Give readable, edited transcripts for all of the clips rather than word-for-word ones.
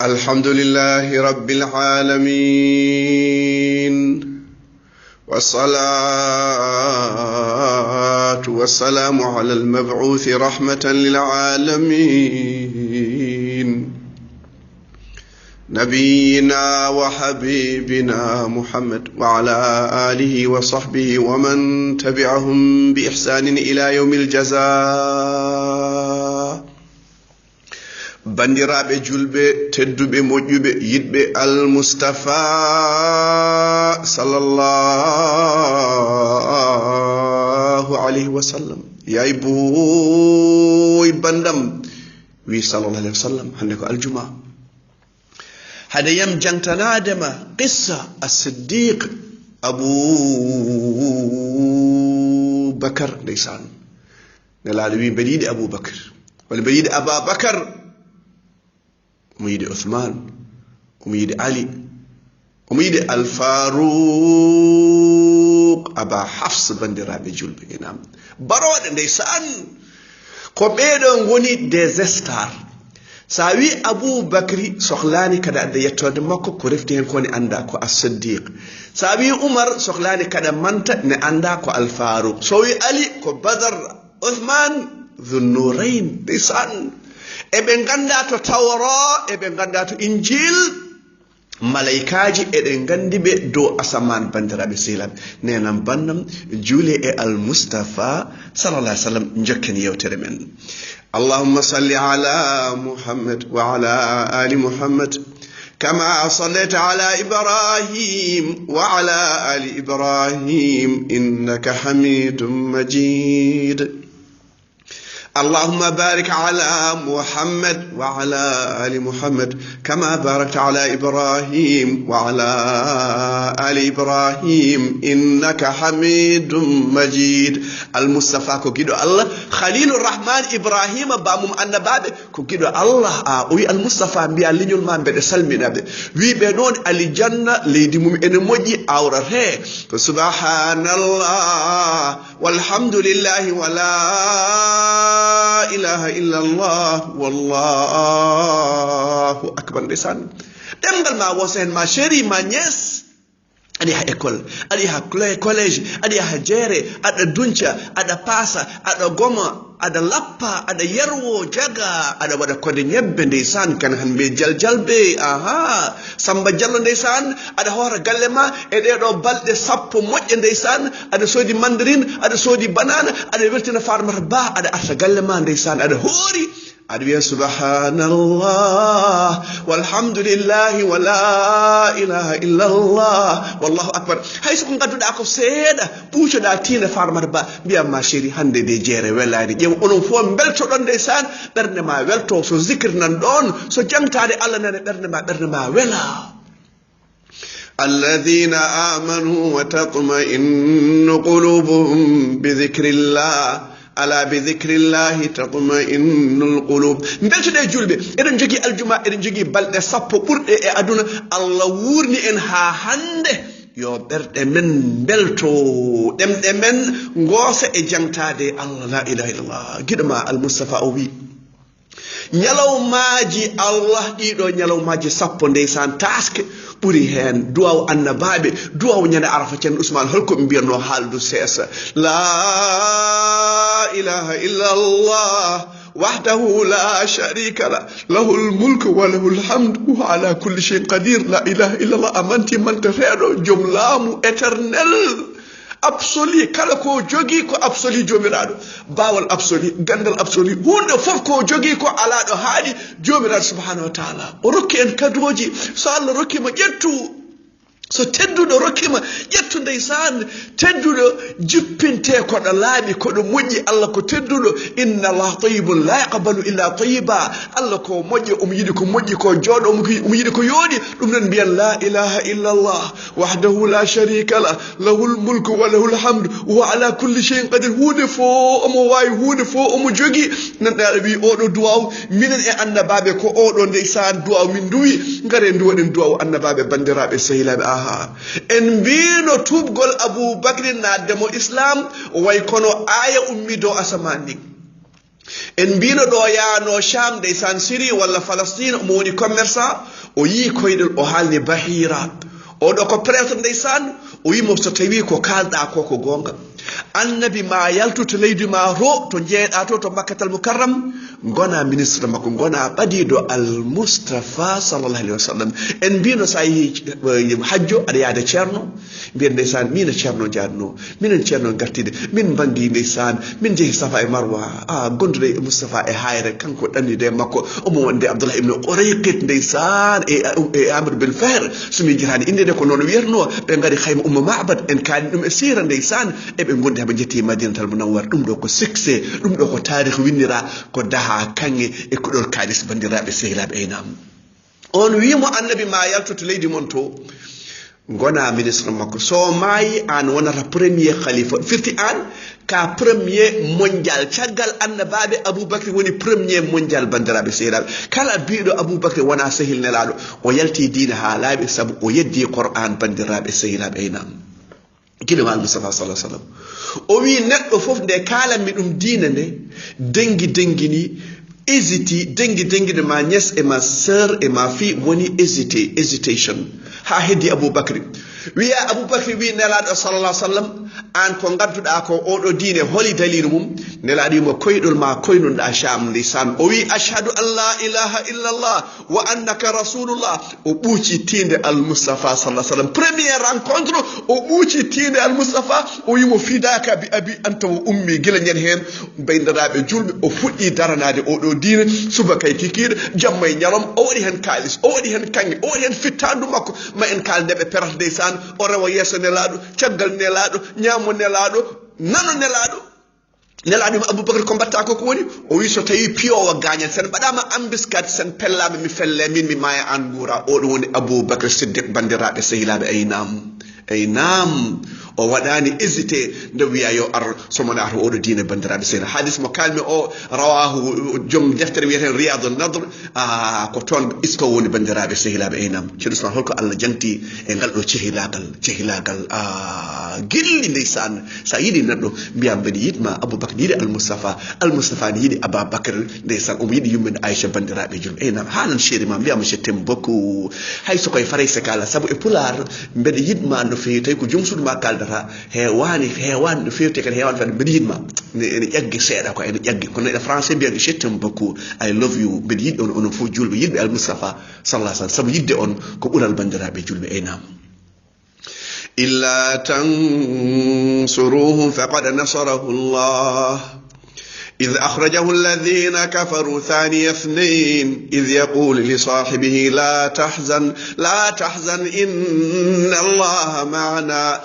الحمد لله رب العالمين والصلاة والسلام على المبعوث رحمة للعالمين نبينا وحبيبنا محمد وعلى آله وصحبه ومن تبعهم بإحسان إلى يوم الجزاء bandiraɓe julɓe tedduɓe moƴƴuɓe yiɗɓe almustafa sallallahu alayhi wa sallam yayi boy bandam wi sallallahu alayhi wa sallam hande ko aljuma hade yam jangtanadema qissa as-siddiq abu bakar ndeysan nelaɗo wi mbeɗa yiɗi abou bakar walla mbeɗa yiɗi aba bakar omo yiɗi Uthman omo yiɗi Ali omo yiɗi Al-Faruq aba Hafs bandiraɓe julɓe enam baroɗe ndeysan ko ɓeɗo goni des stars sa wi Abou Bakri sohlani kada adda yettode makko ko refti hen kone anda ko as-Siddiq sa wi Umar sohlani kada manta ne anda ko Al-Faruq so wi Ali ko Badr Uthman Dhunnurayn ndeysan eɓe ganda to tawra eɓe ganda to injil malaikaji eɗen gandi ɓe dow asaman bandiraɓe sehilaɓe nenam bannam juule e almustafa sallallah alih sallam jokken yewtere men allahumma salli ala muhammad wa ala ali muhammad kama sallayta ala ibrahim wa ala ali ibrahim innaka hamidum majid اللهم بارك على محمد وعلى آل محمد كما باركت على إبراهيم وعلى آل إبراهيم إنك حميد مجيد المصطفى كوكيدو الله خليل الرحمن إبراهيم بامم النبابي كوكيدو الله وي المصطفى بيا لينول ما بيد سلمي نبي وي بنون الجنة ليدي مم إن موجي أورره سبحان الله والحمد لله ولا إله إلا الله والله أكبر لسان دمغل ما وسين ما شري ما نيس أدي ها إكول أدي ها كوليج أدي ها جيري أدا دونشا أدا باسا أدا غوما أدا لابا أدا يرو جاغا أدا ودا كودي نيبه ndeysan kan hanbe jaljalbe aha samba jallo ndeysan ada hora gallema e dedo balde sappo mojje ndeysan ada sodi mandarin ada sodi banana ada wertina farmar ba ada arta gallema ndeysan ada hori ada wiya subhanallah walhamdulillah wala ilaha illallah wallahu akbar hay so gadduda ko seeda puucoda tina farmar ba biya ma chéri hande de jere welani ƴeew onon fo belto ɗon ndeysan ɓernde ma welto so zikr nan ɗon so jangtade Allah nane ɓernde ma wela الذين آمنوا وتطمئن قلوبهم بذكر الله ala bi dhikrillahi tatma'innul qulub beltude julbe eden jogi aljuma eden jogi balde sappo burde e aduna Allah wurni en ha hande yo berde men belto demde men ngosa e jangtade Allah la ilaha illallah gidma al mustafa o wi nyalawmaji Allah dido nyalawmaji sappo ndeysan taske ɓuri hen duwaw annabaɓe duwaw ñande arafa ceerno ousmane holko ɓe mbiyatno haaldu seesa la ilaha illa allah wahdahu la sharika la lahul mulku wa lahul hamdu wa ala kulli shay'in qadir la ilaha illa allah amanti manta reeɗo joom laamu éternel absolu kala ko jogi ko absolu jomiraɗo bawal absolu gandal absolu hunde fof ko jogi ko alaɗo haaɗi jomiraɗo subhanahu wa taala o rokki en kadoji so Allah rokkima ƴettu so tedduɗo rokkima ƴettu ndeysan tedduɗo jippinte koɗo laaɓi koɗo moƴƴi Allah ko tedduɗo inna allah tayyibun la yaqbalu illa tayyiba Allah ko moƴƴi omo yiɗi ko moƴƴi ko jooɗo omo yiɗi ko yooɗi ɗum noon mbiyan la ilaha illa allah wahdahu la sharika lah lahul mulku wa lahul hamdu wa ala kulli shay'in qadir hunde fo omo wawi hunde fo omo jogi nanɗaɗo wi oɗo duwaw minen e annabaɓe ko oɗo ndeysan duwaw min duwi ngare duwaɗen duwaw annabaɓe bandiraɓe sehilaɓe en mbino tubgol Aboubacry naddemo islam way kono aya ummi dow asaman ni en mbino ɗo yaano Sham ndeysan Syrie walla Palestine omo woni commerçant o yii koyɗol o haalni bahira oɗo ko prêtre ndeysan o wimo so tawi ko kalɗa ko ko gonga annabi ma yaltu to leydi ma to jeeɗa to Makkatal Mukarram gona ministre makko gona ɓadiɗo al Mustafa sallallahu alaihi wasallam en mbino sa yehi hajjo aɗa yaada ceerno mbiyen ndeysan mina ceerno jaadno minen ceerno gartide min bangui ndeysan min jeehi Safa e Marwa gondude e Mustafa e hayre kanko ɗannide makko omo wonde Abdullah ibn Urayqit ndeysan e Amr bin Fahr somi jirani indede ko noon wiyatno ɓe gari hayma Ummu Ma'bad en kaani ɗum e sira ndeysan eɓe gondi haɓe jetti Madinatal Munawwar ɗum ɗo ko succès ɗum ɗo ko tarikh winnira ko daha kanŋe e koɗol kalis bandiraɓe sehilaɓe aynam on wimo annabi ma yaltoto leydi mon to gona ministre makko so maayi an wonata premier khalifa firti an ka premier mondial caggal annabaɓe Aboubacry woni premier mondial bandiraɓe sehilaɓe kala biɗo Aboubacry wona sehil nelaɗo o yalti diina ha laaɓi saabu o yeddi Qur'an bandiraɓe sehilaɓe aynam guiɗoma Mustafa sallallahu alaihi wasallam o wi neɗɗo fof nde kalanmi ɗum diina nde dengini dengide ma nièce et ma sœur et ma fille woni hésitation ha heddi Aboubacry wiya Aboubacry wi nelaɗo sallallahu alaihi wasallam an ko gadduɗa ko oɗo diine holi dalilu mum nelaɗo wimo koyɗol ma koynunɗa Sham lisan o wi ashhadu an la ilaha illallah wa annaka rasulullah o ɓuuci tinde al Mustafa sallallahu alaihi wasallam première rencontre o ɓuuci tinde al Mustafa o wimo fidaka bi abi anta wa ummi gila ñen hen bandiraɓe julɓe o fuɗɗi daranade oɗo diine subaka e kikiɗe jamma e ñalom o waɗi hen kalis o waɗi hen kanŋe o waɗi hen fittandu makko ma en kaldeɓe perata ndeysan o rewa yesso nelaɗo caggal nelaɗo ñamo nelaɗo nano nelaɗo mo Aboubacry ko mbatta ko woni o wi so tawi piyowo gañal sen mbaɗama embuscade sen pellama mi felle min mi maya an guura oɗo woni Aboubacry Siddiq bandiraɓe sehilaɓe aynam o waɗani hésité nde wiya yo ar somona to oɗo diine bandiraɓe sehila hadis mo kalmi o rawahu joom deftere wiyeten Riyadu Nadr ko toon isto woni bandiraɓe sehilaɓe aynam ceerno Ousmane holko Allah janti e ngal ɗo cehilagal gilli ndeysan sa yiiɗi neɗɗo mbiyam mbeɗa yiɗma Aboubacry yiiɗi Almoustapha ne yiiɗi Ababacry ndeysan omo yiiɗi yumminde Aïcha bandiraɓe julɓe aynam hanan chéri ma mbiyama je t'aime beaucoup hay so koye faray sekala saabu e Pulaar mbeɗa yiɗma no fewi tawi ko joom suudu ma kaldata hewani no fewi te kadi hewani fade mbeɗa yiɗma ene ƴaggi seeɗa ko ene ƴaggi kono e français mbiyade je t'aime beaucoup I love you mbeɗa yiɗi on onon fof julɓe yiɗɓe Almoustapha sallallahu alaihi wasallam saabu yidde on ko ɓuural bandiraɓe julɓe aynam إلا تنصروه فقد نصره الله إذ أخرجه الذين كفروا ثاني اثنين إذ يقول لصاحبه لا تحزن إن الله معنا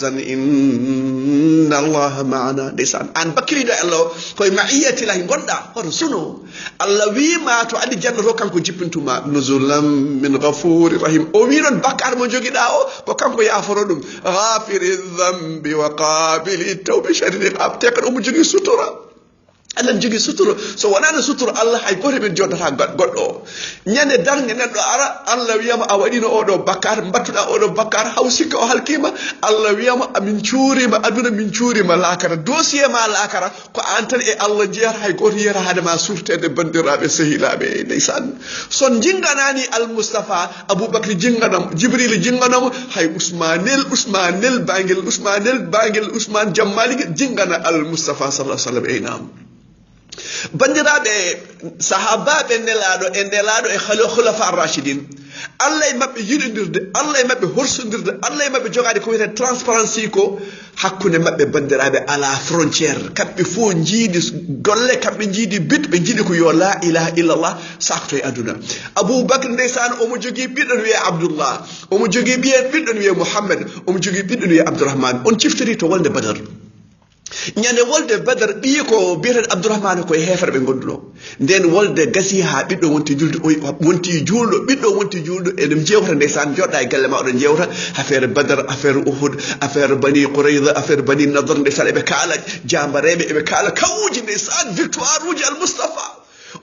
إن الله معنا لسان أن بكري دا الله كوي معية الله غندا ورسونه الله ويما تو أدي جنة رو كانكو جيبنتما نزولا من غفور رحيم أميرون بكار من جوغي داو كانكو يافرون غافر الذنب وقابل التوب شريق أبتكر جوغي سترة Allah jogi suturo so wonano suturo Allah hay goto men joddata goddo nyande darnge neddo ara Allah wiyama a wadino odo bakkar battuda odo bakkar hawsika o halkima Allah wiyama amin ciurima aduna min ciurima lakara dossier ma lakara ko antan e Allah jeer hay goto yera hadama surtede bandirabe sehilabe ndeysan son jinganani al Mustafa Aboubacry jinganam Jibril jinganam hay Usmanel bangel Usman Jammali jingana al Mustafa sallallahu alaihi wasallam einam bandiraɓe sahabaɓe nelaɗo e khulafa ar-rashidin Allah e mabɓe yiɗodirde Allah e mabɓe horsodirde Allah e mabɓe jogade ko wiyete transparency ko hakkude mabɓe bandiraɓe ala frontiére kamɓe fof jiidi golle kamɓe jiidi bit ɓe jiiɗi ko yo la ilaha illallah sakto e aduna Aboubacry ndeysan omo jogui ɓiɗɗo no wiye Abdoullah omo jogui ɓiɗɗo no wiye Mouhammad omo jogui ɓiɗɗo no wiye Abdourahmane on ciftori to wolde Badar ñande wolde Badar ɓiyi ko biyeteɗo Abdourahmane koye hefere ɓe gonduɗo nden wolde gasi ha ɓiɗɗo wonti julɗo ɓiɗɗo wonti julɗo eɗen jewta ndeysan joɗɗa e galle ma oɗon jewta affaire Badar affaire Uhud affaire Bani Qurayza affaire Bani Nadr ndeysan eɓe kaala jambareɓe eɓe kaala kawuji ndeysan victoire uji al Mustafa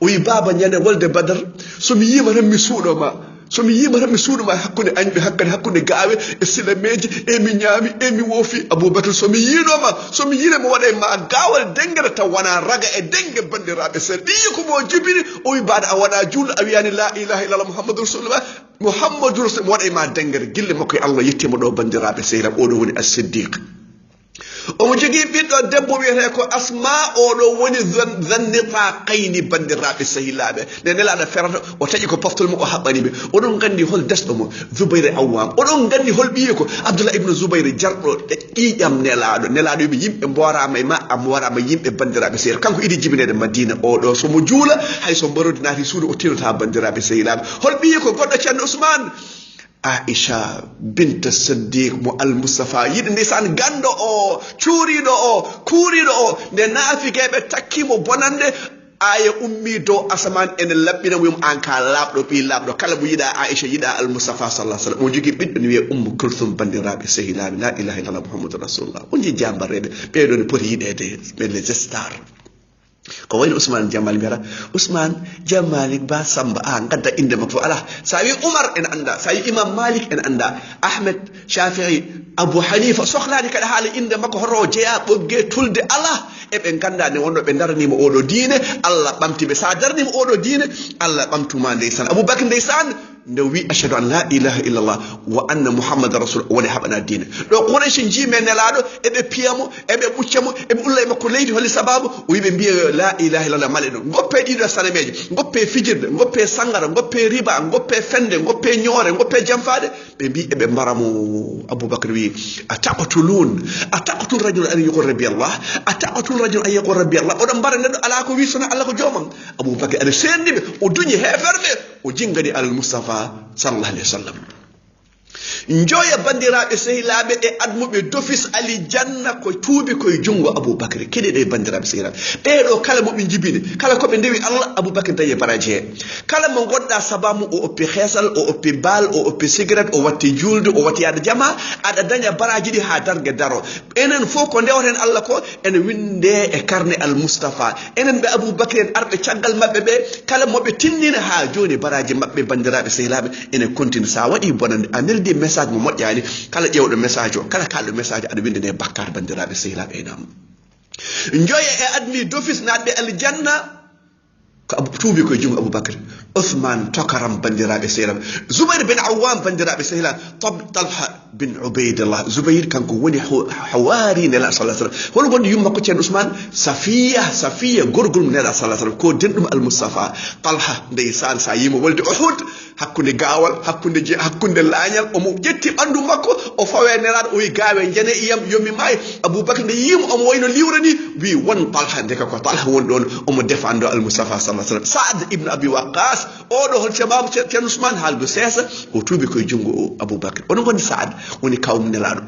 o wi baba ñande wolde Badar somi yima tan mi suuɗoma somi yima tan mi suuduma hakkunde añɓe hakkunde gaawe e silameji emi ñaami emi woofi Aboubacry somi yiinoma waɗa ma gaawal dengere taw wona raga e denge bandiraɓe sen ɗiyi ko mo jibini o wi mbaɗa a waɗa julɗo a wiyani la ilaha illallah muhammadou rasulullah muhammadou rasul mi waɗa ma dengere gille makko e Allah yettima ɗo bandiraɓe sehlam oɗo woni as-siddiq omo jogii ɓiɗɗo debbo wiyete ko Asma oɗo woni zannita kayni bandiraɓe sehilaaɓe nde nelaɗo ferata o taƴi ko poftol mo o haɓɓani ɓe oɗon gandi hol desɗo mo Zubayr Awwam oɗon gandi hol ɓiye ko Abdullah ibn Zubayr jarɗo ƴiƴam nelaɗo ɓe yimɓe mborama e ma am warama yimɓe bandiraɓe sehil kanko idi jibinede Madina oɗo somo juula hay so mbarodi naati suudu o tinota bandiraɓe sehilaaɓe hol ɓiye ko goɗɗo ceerno Ousmane Aisha bint Siddiq mo al Mustafa yiɗi ndesan gando o cuuriɗo o kuuriɗo o nde naafikeɓe takkimo bonande aya ummi dow asaman ene laɓɓina mo an ka laaɓɗo ɓi laaɓɗo kala mo yiɗa Aisha yiɗa al Mustafa sallallahu alaihi wasallam o jogui ɓiɗɗo ne wiye Ummu Kulthum bandiraɓe sehilaɓe la ilaha illallah muhammadou rasulullah on ji jambareɓe ɓeɗo ne poti yiɗede ɓe les stars ko wayno Ousmane Jamal mbiyata Ousmane Jamalik Ba Samba gadda inde makko ala sa wi Oumar en anda sa wi Imam Malik en anda Ahmed Shafi'i Abu Hanifa sohlani kada haala inde makko hoto jeeya ɓogge tulde ala eɓe ganda ne wonno ɓe darnima oɗo diine Allah ɓamtiɓe sa darnima oɗo diine Allah ɓamtuma ndeysan Aboubacry ndeysan nde wi ashhadu an la ilaha illallah wa anna muhammada rasul woni haɓana diine ɗo Quraysh jiime nelaɗo eɓe piyamo eɓe ɓuccamo eɓe ulla e makko leydi holli sababu o wiɓe mbiya la ilaha illallah male ɗum goppe ɗiɗo sanameji goppe fijirde goppe sangara goppe riba goppe fende goppe ñoore goppe jamfade ɓe mbi eɓe mbaramo Aboubacry wi ataqtulun rajul an yaqul rabbi allah ataqtulun rajul an yaqul rabbi allah oɗon mbara neɗɗo ala ko wi sona Allah ko joomam Aboubacry aɗa sendiɓe o duñi heferɓe o jingani al Mustafa sallallahu alaihi wasallam njoya bandiraɓe sehilaɓe e admuɓe d'office ali janna ko tuubi koye jungo Aboubacry keɗe ɗe bandiraɓe sehilaɓe ɓeɗo kala moɓe jibini kala koɓe ndewi Allah Aboubacry dañe baraji he kala mo gonɗa sababu o oppi heesal o oppi baal o oppi cigarette o watti julde o watti yada jama aɗa daña baraji ɗi ha dargue daro enen fof ko ndewten Allah ko ene winde e carnet al Mustafa enen ɓe Aboubacry en arɓe caggal mabɓe ɓe kala moɓe tinnina ha joni baraji mabɓe bandiraɓe sehilaɓe ene continue sa waɗi bonande a neldi message mo moƴƴani kala ƴewɗo message o kala kalɗo message aɗa windene bakkar bandiraɓe sehilaɓe e nam joya e admi d'office natɓe aljanna ko tuubi koye jungo Aboubacry Ousmane tokaram bandiraɓe sehilaɓe Zubayr bin Awwam bandiraɓe sehilaɓe Talha bin Ubaydillah Zubayr kanko woni hawari nela sallah sallam hono gonɗo yumma ko ceerno Ousmane Safiya gorgol mo nela sallah sallam ko denɗum al Mustafa Talha ndeysan sa yimo wolde Uhud hakkunde gaawal hakkunde laañal omo ƴetti ɓandu makko o fawe nelaɗo o wi gaawe jene iyam yomi maayi Aboubacry nde yimo omo wayno liwre ni wi won Talha ndeka ko Talha woni ɗon omo defando al Mustafa sallah sallam Saad ibn Abi Waqqas oɗo hol cemamu ceerno Ousmane haaldu seesa o tuubi koye jungo Aboubacry onon gondi Saad woni kawum nelaɗo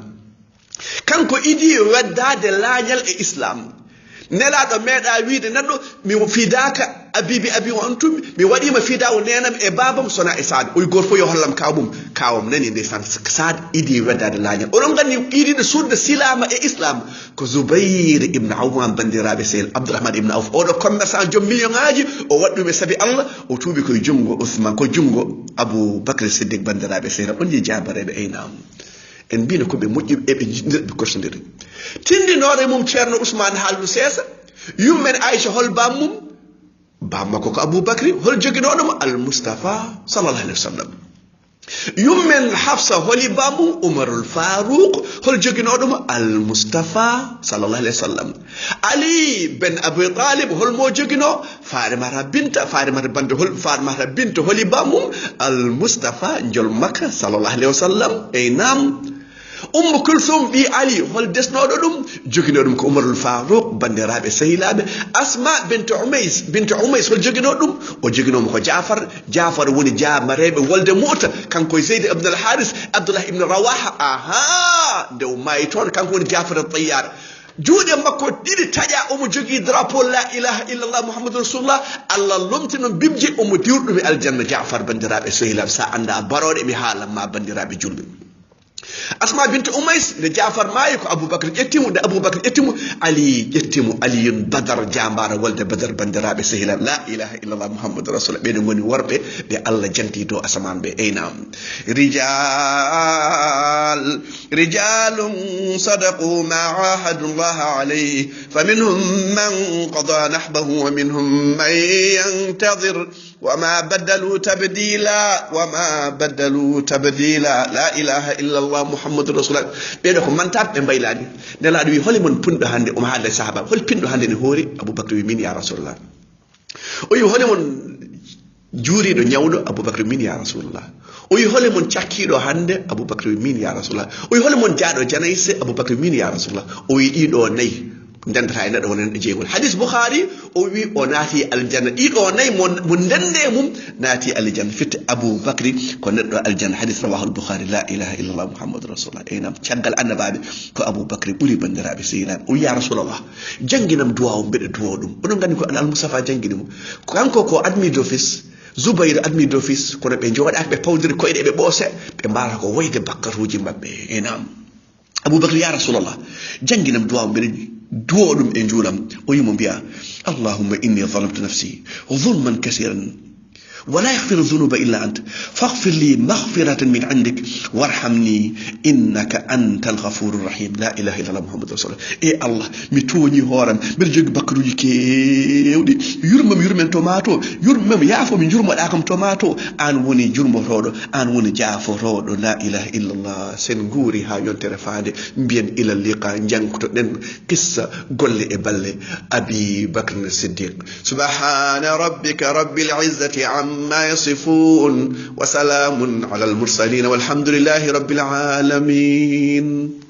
kanko idi weddade laañal e islam nelaɗo meeɗa wiide neɗɗo mi fidaka abibi abi o antumi mi waɗima fida o nenam e babam sona e Saad oy goto fof yo hollam kawum nani ndeysan Saad idi weddade laañal oɗon gandi idiɗo surde silama e islam ko Zubayr ibn Awwam bandiraɓe sehil Abdourahmane ibn Awf oɗo commerçant joom million ngaji o waɗɗum sabi Allah o tuubi koye jungo Ousmane ko jungo Aboubacry Siddiq bandiraɓe sehil on ji jabareɓe aynam en mbino koɓe moƴƴiɓe eɓe jiɗɗiɓe korsodiri tindinore mum ceerno Ousmane haaldu seesa yummen Aisha hol bammum bammakko ko Aboubacry hol joguinoɗomo al Mustafa sallallahu alaihi wasallam yummen Hafsa holi bammum Umarul Farouk hol joguinoɗomo al Mustafa sallallahu alaihi wasallam Ali ben Abi Talib hol mo joguino Farimata Binta holi bammum al Mustafa jol Makka sallallahu alaihi wasallam nam Ummu Kulthum bi Ali hol desnoɗo ɗum joguino ɗum ko Umarul Farouk bandiraɓe sehilaɓe Asma bint Umays hol joguino ɗum o joguinomo ko Jafar woni jamareɓe wolde Mu'ta kanko e Zayd ibn al-Haris Abdullah ibn Rawaha nde o maayi toon kanko woni Jafar al-Tayyar juuɗe makko ɗiɗi taƴa omo jogui drapeau la ilaha illallah muhammadou rasulullah Allah lomtino bibje omo diwɗum e aljanna Jafar bandiraɓe sehilaɓe sa anda baroɗe mi haalanma bandiraɓe julɓe Asma bint Umays nde Jafar maayi ko Aboubacry ƴettimu nde Aboubacry ƴettimu Ali ƴettimu Aliyun Badar jambara wolde Badar bandiraɓe sehilan la ilaha illallah Muhammadou rasulullah ɓeɗe goni worɓe ɓe Allah janti dow asaman ɓe eynam rijalum sadaqu ma ahadu llah alayhi faminhum man qada nahbahu wa minhum man yantadir وما بدلوا تبديلا لا إله إلا الله محمد رسول الله بيدو من تاب من بيلاني نلا دوي هولي من بندو هاندي هذا الصحابة هول بندو هاندي نهوري أبو بكر من يا رسول الله وي هولي من جوري دو نياودو أبو بكر من يا رسول الله وي هولي من تشاكي دو هاندي أبو بكر من يا رسول الله وي هولي من جادو جنايس أبو بكر من يا رسول الله وي إيدو ني ndentata ene ɗo wonen jeegol hadis Bukhari o wi o naati aljanna ɗiɗo nayi mo ndende mum naati aljanna fitte Aboubacry ko neɗɗo aljanna hadis rawahu al-Bukhari la ilaha illallah muhammadou rasulullah eynam caggal annabaɓe ko Aboubacry ɓuuri bandiraɓe sehinaɓe o ya rasulullah jangguinam duwaw mbeɗa duwo ɗum oɗon gandi ko al-Moustapha jangguini mo kanko ko admis d'office Zubayr admis d'office kono ɓe jooɗaki ɓe pawdiri koyɗe ɓe ɓoose ɓe mbara ko woyde bakkaruji mabɓe eynam Aboubacry ya rasulullah jangguinam duwaw mbeɗa دوم إنجولم ويوم بيا اللهم إني ظلمت نفسي ظلما كثيرا ولا يغفر الذنوب إلا أنت فاغفر لي مغفرة من عندك وارحمني إنك أنت الغفور الرحيم لا إله إلا الله محمد رسول الله إيه الله متوني هورم برجع بكروي كيودي يرمم توماتو يرمم يعفو من جرم الأكم توماتو أن وني جرم رودو أن وني جعفو رودو لا إله إلا الله سنغوري ها ينتر فادي بين إلى اللقاء جنكتو دن قصة قل إبالي أبي بكر الصديق سبحان ربك رب العزة عما يصفون وسلام على المرسلين والحمد لله رب العالمين.